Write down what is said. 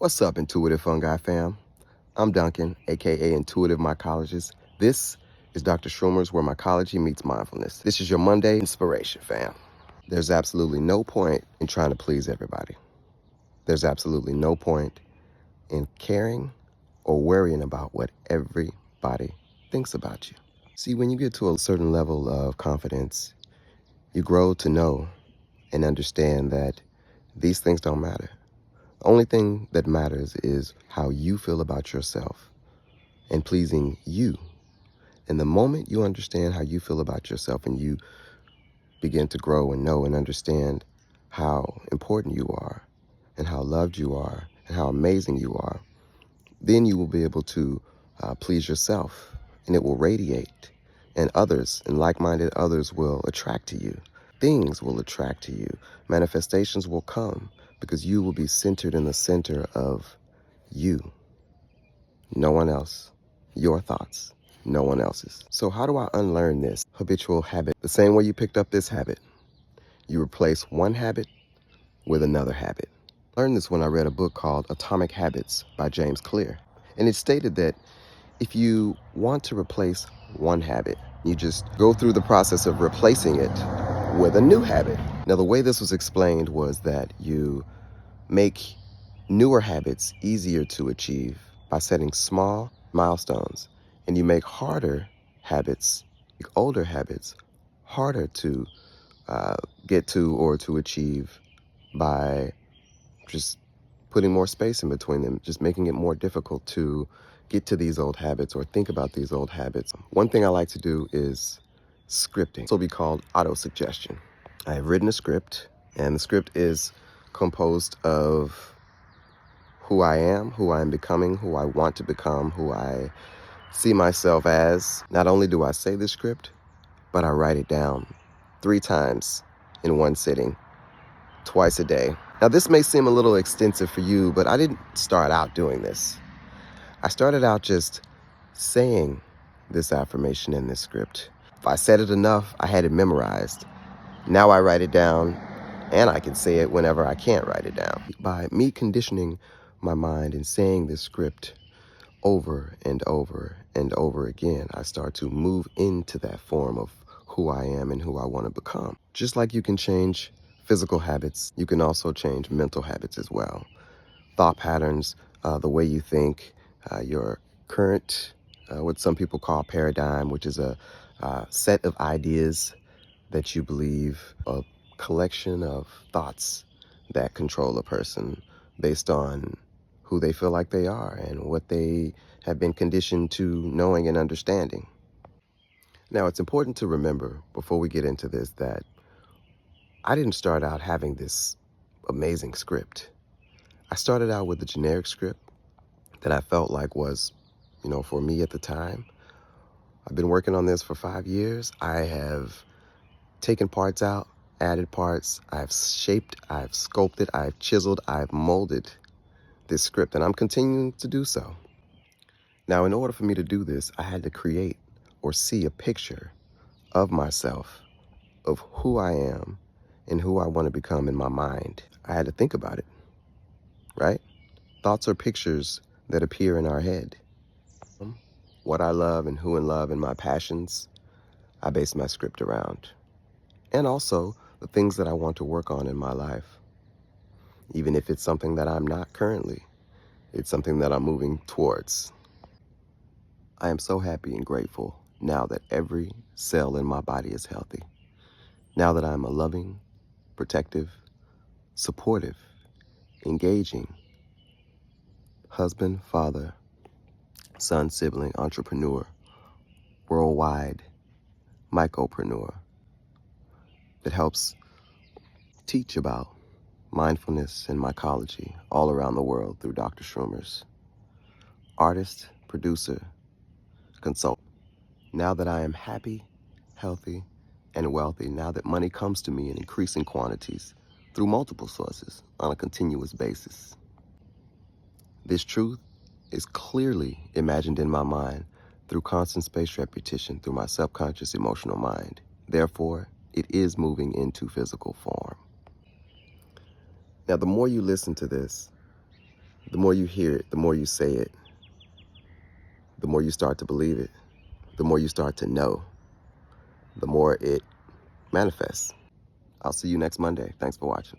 What's up, Intuitive Fungi fam? I'm Duncan, aka Intuitive Mycologist. This is Dr. Schroomer's Where Mycology Meets Mindfulness. This is your Monday inspiration, fam. There's absolutely no point in trying to please everybody. There's absolutely no point in caring or worrying about what everybody thinks about you. See, when you get to a certain level of confidence, you grow to know and understand that these things don't matter. The only thing that matters is how you feel about yourself and pleasing you. And the moment you understand how you feel about yourself and you begin to grow and know and understand how important you are and how loved you are and how amazing you are, then you will be able to please yourself, and it will radiate, and others and like-minded others will attract to you. Things will attract to you. Manifestations will come because you will be centered in the center of you. No one else. Your thoughts. No one else's. So how do I unlearn this habitual habit? The same way you picked up this habit. You replace one habit with another habit. I learned this when I read a book called Atomic Habits by James Clear. And it stated that if you want to replace one habit, you just go through the process of replacing it with a new habit. Now, the way this was explained was that you make newer habits easier to achieve by setting small milestones, and you make harder habits, older habits, harder to get to or to achieve by just putting more space in between them, just making it more difficult to get to these old habits or think about these old habits. One thing I like to do is scripting. This will be called auto-suggestion. I have written a script, and the script is composed of who I am, who I am becoming, who I want to become, who I see myself as. Not only do I say the script, but I write it down 3 times in one sitting, twice a day. Now, this may seem a little extensive for you, but I didn't start out doing this. I started out just saying this affirmation in this script. If I said it enough, I had it memorized. Now I write it down, and I can say it whenever I can't write it down. By me conditioning my mind and saying this script over and over and over again, I start to move into that form of who I am and who I want to become. Just like you can change physical habits, you can also change mental habits as well. Thought patterns, the way you think, your current, what some people call paradigm, which is a set of ideas that you believe, a collection of thoughts that control a person based on who they feel like they are and what they have been conditioned to knowing and understanding. Now, it's important to remember before we get into this that I didn't start out having this amazing script. I started out with a generic script that I felt like was, for me at the time. I've been working on this for 5 years. I have taken parts out, added parts. I've shaped, I've sculpted, I've chiseled, I've molded this script, and I'm continuing to do so. Now, in order for me to do this, I had to create or see a picture of myself, of who I am and who I want to become in my mind. I had to think about it, right? Thoughts are pictures that appear in our head. What I love and who in love and my passions, I base my script around. And also the things that I want to work on in my life. Even if it's something that I'm not currently, it's something that I'm moving towards. I am so happy and grateful now that every cell in my body is healthy. Now that I'm a loving, protective, supportive, engaging husband, father, son, sibling, entrepreneur, worldwide mycopreneur that helps teach about mindfulness and mycology all around the world through Dr. Schroomer's artist, producer, consultant. Now that I am happy, healthy, and wealthy, now that money comes to me in increasing quantities through multiple sources on a continuous basis, this truth is clearly imagined in my mind through constant spaced repetition through my subconscious emotional mind. Therefore, it is moving into physical form. Now, the more you listen to this, The more you hear it, the more you say it, the more you start to believe it, the more you start to know, the more it manifests. I'll see you next Monday. Thanks for watching.